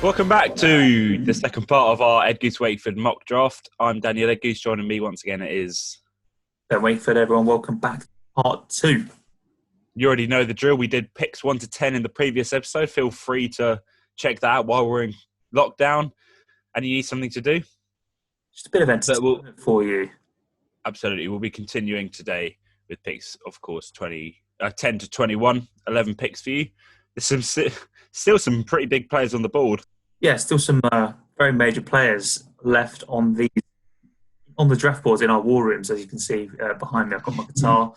Welcome back to the second part of our Ed Goose Wakeford mock draft. I'm Daniel Ed Goose. Joining me once again is... Ben Wakeford, everyone. Welcome back to part two. You already know the drill. We did picks 1 to 10 in the previous episode. Feel free to check that out while we're in lockdown and you need something to do. Just a bit of entertainment for you. Absolutely. We'll be continuing today with picks, of course, 10 to 21, 11 picks for you. There's still some pretty big players on the board. Yeah, still some very major players left on the draft boards in our war rooms, as you can see behind me. I've got my guitar.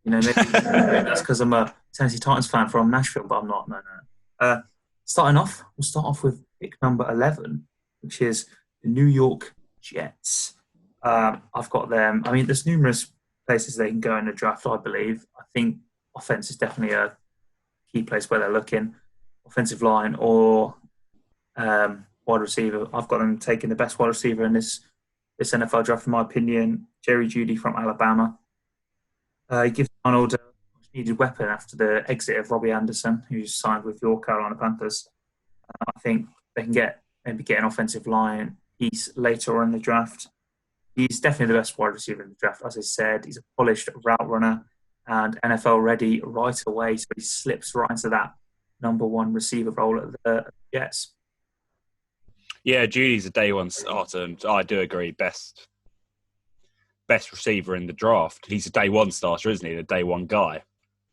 Maybe that's because I'm a Tennessee Titans fan from Nashville, but I'm not. No. We'll start off with pick number 11, which is the New York Jets. I've got them. I mean, there's numerous places they can go in the draft, I believe. I think offense is definitely a key place where they're looking. Offensive line or wide receiver. I've got them taking the best wide receiver in this NFL draft, in my opinion, Jerry Jeudy from Alabama. He gives Arnold a needed weapon after the exit of Robbie Anderson, who's signed with your Carolina Panthers. I think they can get an offensive line piece later on in the draft. He's definitely the best wide receiver in the draft. As I said, he's a polished route runner and NFL ready right away. So he slips right into that number one receiver role at the Jets. Yeah, Judy's a day one starter, and I do agree, best receiver in the draft. He's a day one starter, isn't he? The day one guy.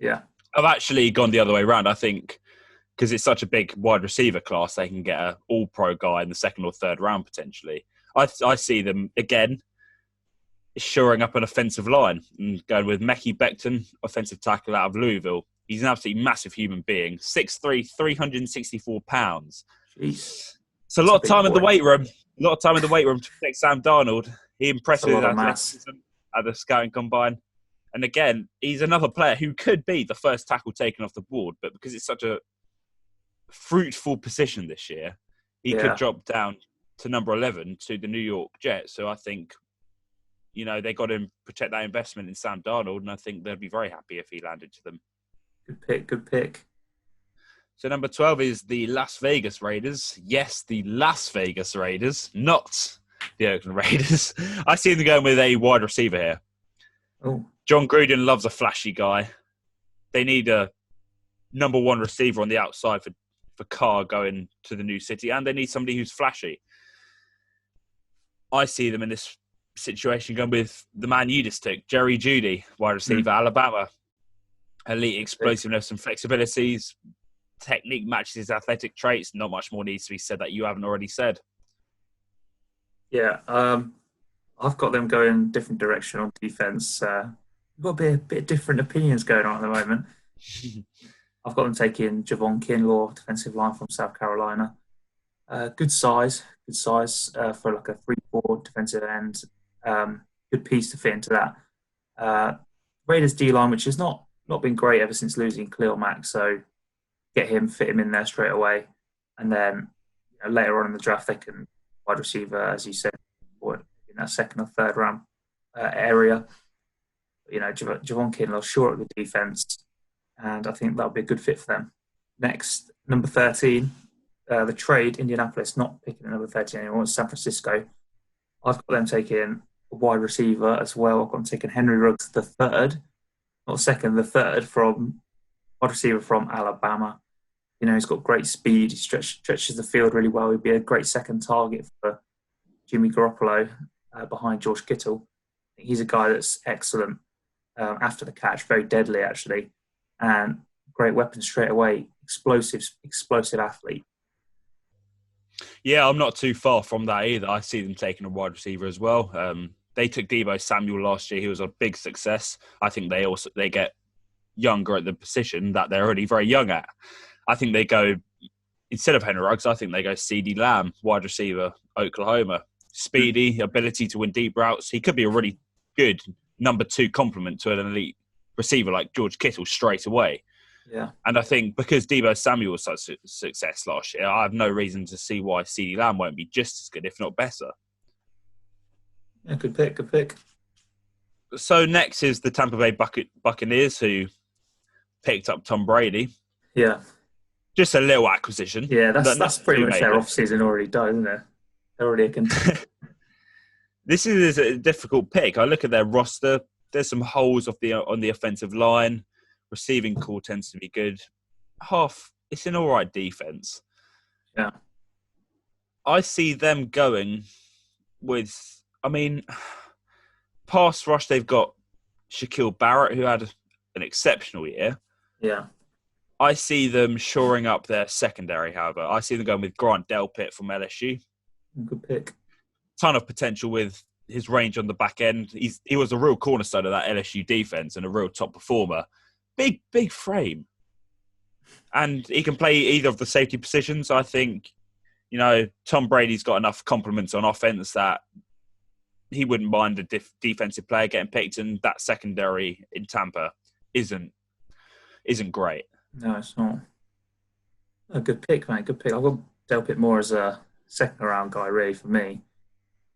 Yeah. I've actually gone the other way around. I think because it's such a big wide receiver class, they can get an all-pro guy in the second or third round potentially. I see them, again, shoring up an offensive line and going with Mekhi Becton, offensive tackle out of Louisville. He's an absolutely massive human being. 6'3", 364 pounds. Jeez. It's a lot of time in the weight room. A lot of time in the weight room to protect Sam Darnold. He impressed with athleticism at the scouting combine. And again, he's another player who could be the first tackle taken off the board, but because it's such a fruitful position this year, he could drop down to number 11 to the New York Jets. So I think, they got to protect that investment in Sam Darnold, and I think they'd be very happy if he landed to them. Good pick. So number 12 is the Las Vegas Raiders. Yes, the Las Vegas Raiders, not the Oakland Raiders. I see them going with a wide receiver here. Oh. John Gruden loves a flashy guy. They need a number one receiver on the outside for Carr going to the new city, and they need somebody who's flashy. I see them in this situation going with the man you just took, Jerry Jeudy, wide receiver, Alabama. Elite explosiveness and flexibilities. Technique matches his athletic traits. Not much more needs to be said that you haven't already said. Yeah, I've got them going different direction on defense. We've got a bit of different opinions going on at the moment. I've got them taking Javon Kinlaw, defensive line from South Carolina. Good size for like a 3-4 defensive end. Good piece to fit into that. Raiders D-line, which has not been great ever since losing Khalil Mack, so fit him in there straight away. And then later on in the draft, they can wide receiver, as you said, or in that second or third round area. Javon Kinlaw short of the defense, and I think that'll be a good fit for them. Next, number 13, the trade, Indianapolis, not picking at number 13 anymore, it's San Francisco. I've got them taking a wide receiver as well. I've got them taking Henry Ruggs the third, not second, the third, from wide receiver from Alabama. He's got great speed. He stretches the field really well. He'd be a great second target for Jimmy Garoppolo behind George Kittle. He's a guy that's excellent after the catch, very deadly actually, and great weapon straight away. Explosive athlete. Yeah, I'm not too far from that either. I see them taking a wide receiver as well. They took Deebo Samuel last year. He was a big success. I think they get younger at the position that they're already very young at. I think they go, instead of Henry Ruggs, I think they go CeeDee Lamb, wide receiver, Oklahoma. Speedy, ability to win deep routes. He could be a really good number 2 complement to an elite receiver like George Kittle straight away. Yeah. And I think because Deebo Samuel was such a success last year, I have no reason to see why CeeDee Lamb won't be just as good, if not better. Yeah, good pick. So next is the Tampa Bay Buccaneers, who picked up Tom Brady. Yeah. Just a little acquisition. Yeah, that's Nothing pretty too much their major. off-season already done, isn't it? They're already a contender. This is a difficult pick. I look at their roster. There's some holes on the offensive line. Receiving core tends to be good. It's an all right defense. Yeah. I see them going with, pass rush, they've got Shaquille Barrett, who had an exceptional year. Yeah. I see them shoring up their secondary, however. I see them going with Grant Delpit from LSU. Good pick. Ton of potential with his range on the back end. He was a real cornerstone of that LSU defense and a real top performer. Big frame. And he can play either of the safety positions. I think, Tom Brady's got enough compliments on offense that he wouldn't mind a defensive player getting picked, and that secondary in Tampa isn't great. No, it's not. A good pick, mate. Good pick. I've got Delpit more as a second round guy, really, for me.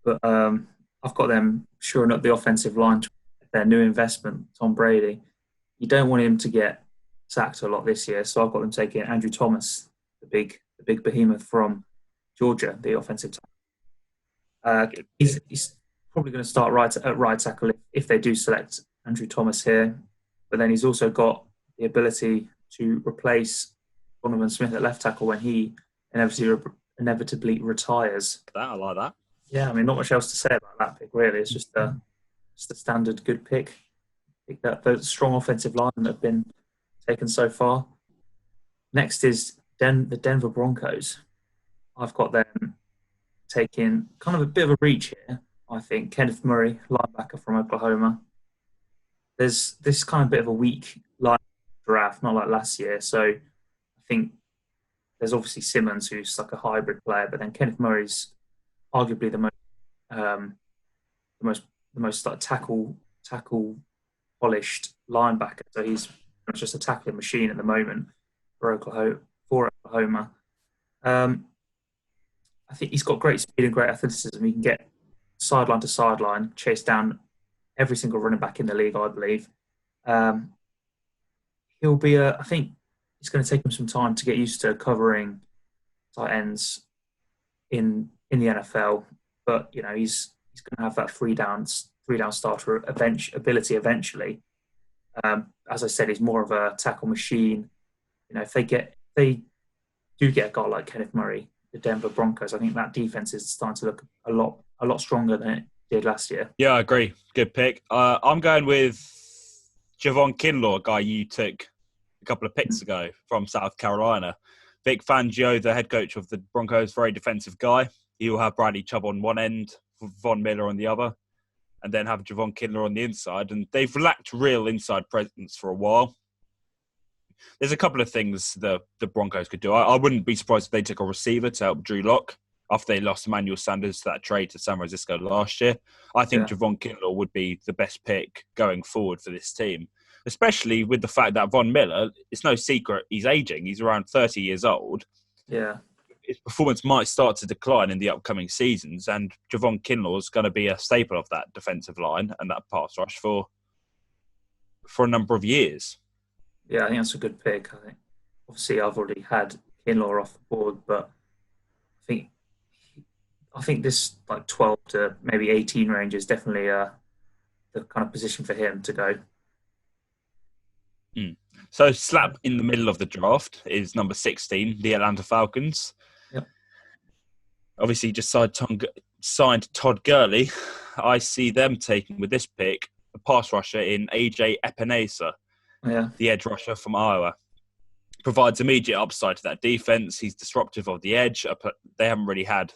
But I've got them shoring up the offensive line. Their new investment, Tom Brady. You don't want him to get sacked a lot this year, so I've got them taking Andrew Thomas, the big behemoth from Georgia, the offensive tackle. He's probably going to start at right tackle if they do select Andrew Thomas here. But then he's also got the ability to replace Donovan Smith at left tackle when he inevitably retires. I like that. Yeah, not much else to say about that pick, really. It's just a standard good pick. Pick that those strong offensive line that have been taken so far. Next is the Denver Broncos. I've got them taking kind of a bit of a reach here, I think. Kenneth Murray, linebacker from Oklahoma. There's this kind of bit of a weak line draft, not like last year. So I think there's obviously Simmons, who's like a hybrid player, but then Kenneth Murray's arguably the most like tackle polished linebacker. So he's just a tackling machine at the moment for Oklahoma. I think he's got great speed and great athleticism. He can get sideline to sideline, chase down every single running back in the league, I believe. He'll be I think it's going to take him some time to get used to covering tight ends in the NFL, but he's going to have that three down starter ability eventually. As I said, he's more of a tackle machine. If they do get a guy like Kenneth Murray, the Denver Broncos, I think that defense is starting to look a lot stronger than it did last year. Yeah, I agree. Good pick. I'm going with Javon Kinlaw, a guy you took a couple of picks ago from South Carolina. Vic Fangio, the head coach of the Broncos, very defensive guy. He will have Bradley Chubb on one end, Von Miller on the other, and then have Javon Kinlaw on the inside. And they've lacked real inside presence for a while. There's a couple of things the Broncos could do. I wouldn't be surprised if they took a receiver to help Drew Lock after they lost Emmanuel Sanders to that trade to San Francisco last year. I think Javon Kinlaw would be the best pick going forward for this team, especially with the fact that Von Miller, it's no secret, he's aging. He's around 30 years old. Yeah. His performance might start to decline in the upcoming seasons, and Javon Kinlaw is going to be a staple of that defensive line and that pass rush for a number of years. Yeah, I think that's a good pick. I think obviously I've already had Kinlaw off the board, but I think this like 12 to maybe 18 range is definitely the kind of position for him to go. So slap in the middle of the draft is number 16, the Atlanta Falcons. Yep. Obviously, just signed Todd Gurley. I see them taking, with this pick, a pass rusher in AJ Epinesa, the edge rusher from Iowa. Provides immediate upside to that defense. He's disruptive of the edge. They haven't really had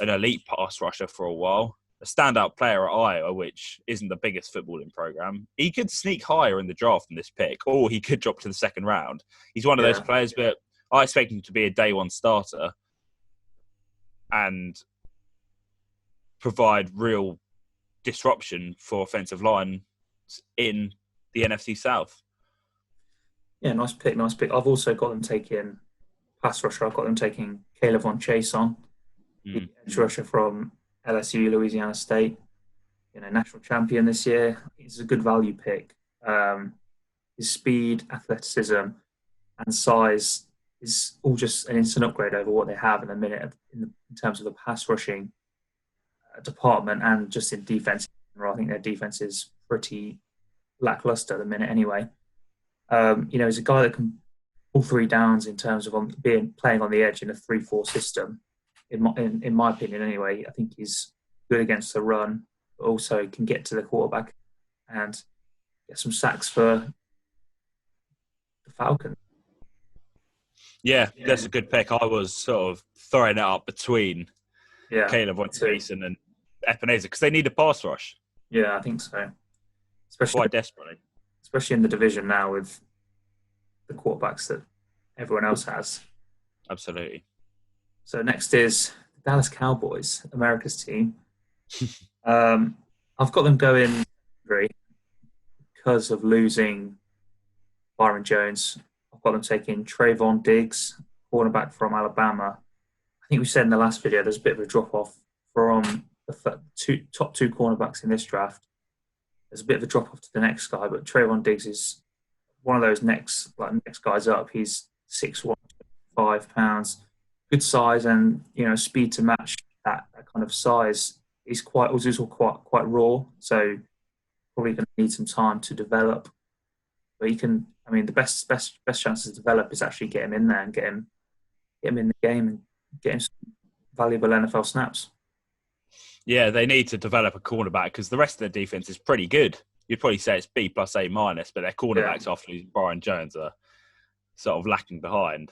an elite pass rusher for a while. A standout player at Iowa, which isn't the biggest footballing program. He could sneak higher in the draft in this pick, or he could drop to the second round. He's one of those players, but I expect him to be a day one starter and provide real disruption for offensive line in the NFC South. Yeah, nice pick. I've also got them taking pass rusher. I've got them taking Caleb Von Chason, the edge rusher from LSU, Louisiana State, national champion this year. He's a good value pick. His speed, athleticism, and size is all just an instant upgrade over what they have in the minute in terms of the pass rushing department and just in defense. I think their defense is pretty lackluster at the minute anyway. He's a guy that can pull three downs in terms of playing on the edge in a 3-4 system. In my opinion, anyway, I think he's good against the run, but also can get to the quarterback and get some sacks for the Falcons. Yeah, that's a good pick. I was sort of throwing it up between K'Lavon Chaisson and Epenesa because they need a pass rush. Yeah, I think so. Especially quite desperately. Especially in the division now with the quarterbacks that everyone else has. Absolutely. So next is the Dallas Cowboys, America's team. I've got them going because of losing Byron Jones. I've got them taking Trayvon Diggs, cornerback from Alabama. I think we said in the last video there's a bit of a drop-off from the top two cornerbacks in this draft. There's a bit of a drop-off to the next guy, but Trayvon Diggs is one of those next guys up. He's 6'1", 5 pounds, good size, and speed to match that kind of size. He's also quite raw, so probably going to need some time to develop. But he can. I mean, the best chance to develop is actually get him in there and get him in the game and get him some valuable NFL snaps. Yeah, they need to develop a cornerback because the rest of their defense is pretty good. You'd probably say it's B+, A-, but their cornerbacks after losing Byron Jones are sort of lacking behind.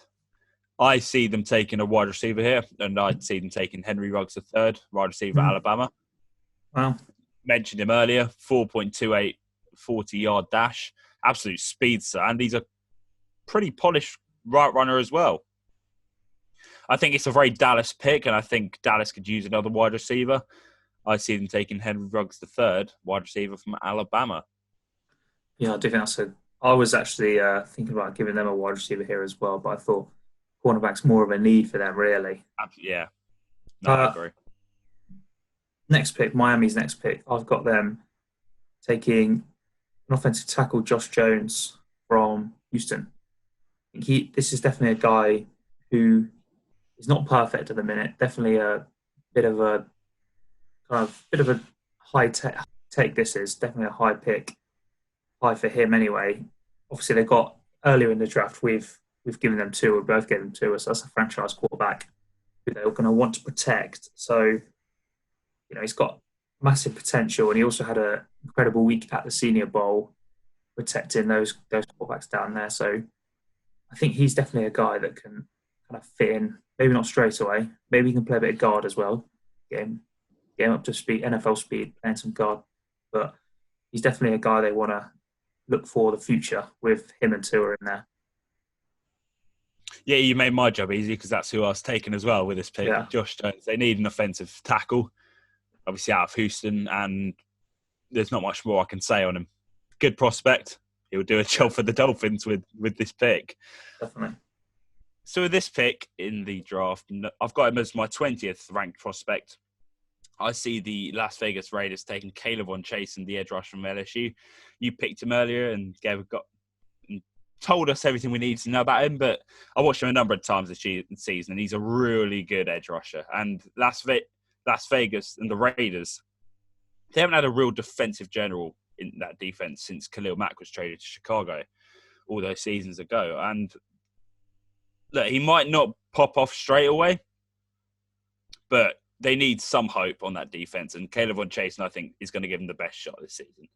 I see them taking a wide receiver here, and I see them taking Henry Ruggs III, wide receiver at Alabama. Wow. Mentioned him earlier, 4.28 40-yard dash. Absolute speedster, and he's a pretty polished right runner as well. I think it's a very Dallas pick, and I think Dallas could use another wide receiver. I see them taking Henry Ruggs III, wide receiver from Alabama. Yeah, I do think that's I was actually thinking about giving them a wide receiver here as well, but I thought cornerback's more of a need for them, really. Yeah. No, I agree. Next pick, Miami's next pick. I've got them taking an offensive tackle, Josh Jones from Houston. This is definitely a guy who is not perfect at the minute. Definitely a bit of a high take. This is definitely a high pick, high for him anyway. Obviously, they got earlier in the draft. We've given them two. We both gave them two. So that's a franchise quarterback who they're going to want to protect. So he's got massive potential, and he also had an incredible week at the Senior Bowl, protecting those quarterbacks down there. So I think he's definitely a guy that can kind of fit in. Maybe not straight away. Maybe he can play a bit of guard as well. Get him up to speed, NFL speed, playing some guard. But he's definitely a guy they want to look for the future with him and Tua in there. Yeah, you made my job easy because that's who I was taking as well with this pick. Yeah. Josh Jones. They need an offensive tackle, obviously out of Houston, and there's not much more I can say on him. Good prospect. He'll do a job for the Dolphins with this pick. Definitely. So with this pick in the draft, I've got him as my 20th ranked prospect. I see the Las Vegas Raiders taking K'Lavon Chaisson, the edge rusher from LSU. You picked him earlier and told us everything we need to know about him, but I watched him a number of times this season, and he's a really good edge rusher. And Las Vegas and the Raiders, they haven't had a real defensive general in that defense since Khalil Mack was traded to Chicago all those seasons ago. And look, he might not pop off straight away, but they need some hope on that defense. And K'Lavon Chaisson, I think, is going to give them the best shot this season.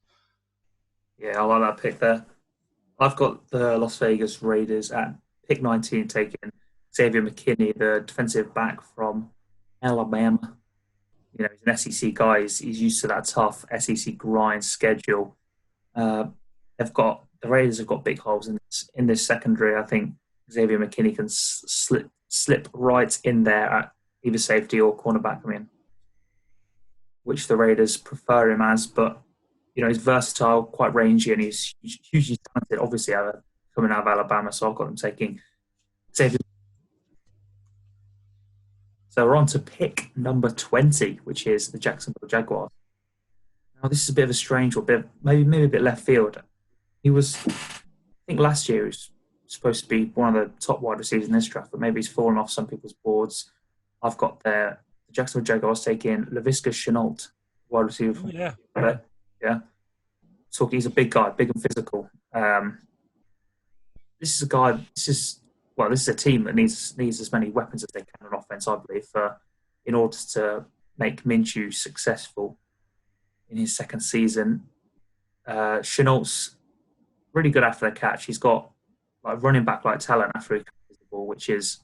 Yeah, I like that pick there. I've got the Las Vegas Raiders at pick 19 taking Xavier McKinney, the defensive back from Alabama. He's an SEC guy. He's used to that tough SEC grind schedule. The Raiders have got big holes in this secondary. I think Xavier McKinney can slip right in there at either safety or cornerback. Which the Raiders prefer him as, but he's versatile, quite rangy, and he's hugely talented. Obviously, coming out of Alabama, so I've got him taking Xavier. So we're on to pick number 20, which is the Jacksonville Jaguars. Now, this is a bit of a strange one, maybe a bit left field. He was, I think last year, he was supposed to be one of the top wide receivers in this draft, but maybe he's fallen off some people's boards. I've got the Jacksonville Jaguars taking Laviska Shenault, wide receiver from yeah. Talking, he's a big guy, big and physical. This is a guy. This is a team that needs as many weapons as they can on offense, I believe, in order to make Minshew successful in his second season. Chenault's really good after the catch. He's got like running back like talent after he catches the ball, which is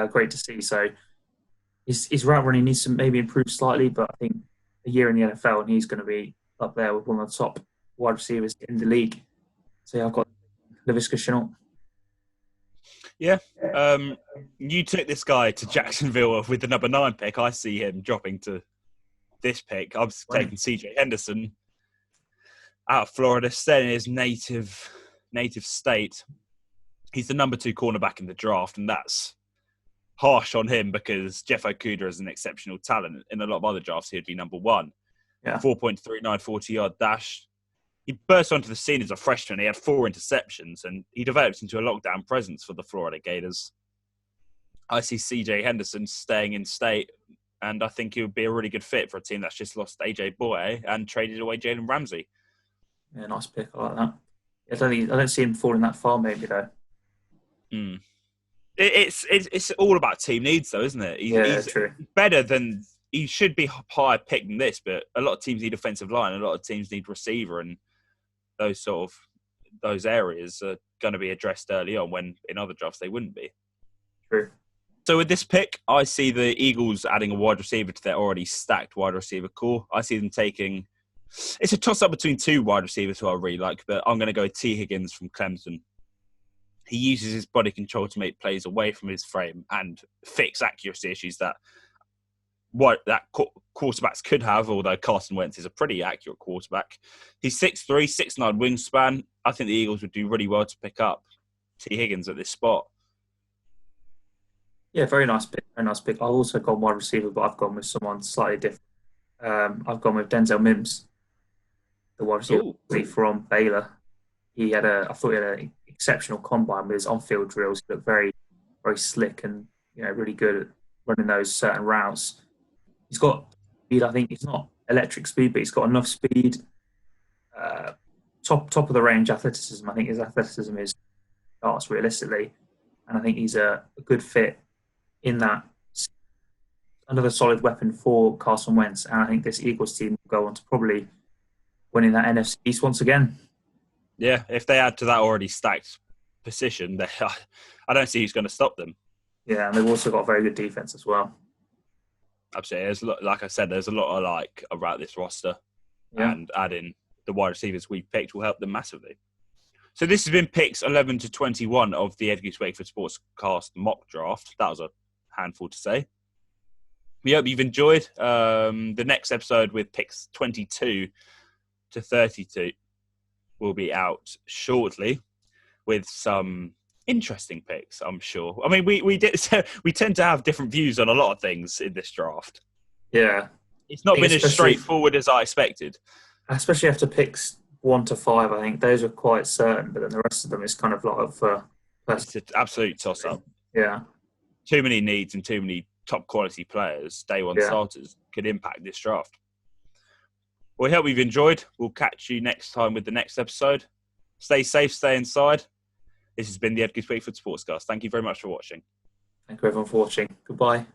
great to see. So his route running needs to maybe improve slightly, but I think a year in the NFL and he's going to be up there with one of the top wide receivers in the league. So yeah, I've got Laviska Shenault. Yeah. You took this guy to Jacksonville with the number 9 pick. I see him dropping to this pick. I'm taking CJ Henderson out of Florida, staying in his native state. He's the number 2 cornerback in the draft, and that's harsh on him because Jeff Okudah is an exceptional talent. In a lot of other drafts, he'd be number 1. Yeah. 4.39 40-yard dash. He burst onto the scene as a freshman. He had 4 interceptions, and he developed into a lockdown presence for the Florida Gators. I see CJ Henderson staying in state, and I think he would be a really good fit for a team that's just lost AJ Boye and traded away Jalen Ramsey. Yeah, nice pick. I like that. I don't see him falling that far, maybe though. It's all about team needs, though, isn't it? He's true. Better than he should be higher picked than this, but a lot of teams need offensive line, a lot of teams need receiver, and those areas are going to be addressed early on when in other drafts they wouldn't be. True. So with this pick, I see the Eagles adding a wide receiver to their already stacked wide receiver core. I see them taking. It's a toss-up between 2 wide receivers who I really like, but I'm going to go T. Higgins from Clemson. He uses his body control to make plays away from his frame and fix accuracy issues that quarterbacks could have, although Carson Wentz is a pretty accurate quarterback. He's 6'3", 6'9" wingspan. I think the Eagles would do really well to pick up T. Higgins at this spot. Yeah, very nice pick. Very nice pick. I've also gone wide receiver, but I've gone with someone slightly different. I've gone with Denzel Mims, the wide receiver from Baylor. I thought he had an exceptional combine with his on-field drills. He looked very, very slick and really good at running those certain routes. He's got speed. I think he's not electric speed, but he's got enough speed. Top of the range athleticism. I think his athleticism is starts realistically, and I think he's a good fit in that. Another solid weapon for Carson Wentz, and I think this Eagles team will go on to probably winning that NFC East once again. Yeah, if they add to that already stacked position, I don't see who's going to stop them. Yeah, and they've also got a very good defense as well. Absolutely. Like I said, there's a lot of about this roster, and adding the wide receivers we picked will help them massively. So this has been picks 11 to 21 of the Ed Goose Wakeford Sportscast mock draft. That was a handful to say. We hope you've enjoyed. The next episode with picks 22 to 32 will be out shortly with some interesting picks, I'm sure. I mean, we tend to have different views on a lot of things in this draft. Yeah. It's not been as straightforward as I expected. Especially after picks 1 to 5, I think those are quite certain, but then the rest of them is kind of like up for... It's an absolute toss-up. Yeah. Too many needs and too many top quality players, day one starters, could impact this draft. We hope you've enjoyed. We'll catch you next time with the next episode. Stay safe, stay inside. This has been the Ed Goose Wakeford Sportscast. Thank you very much for watching. Thank you everyone for watching. Goodbye.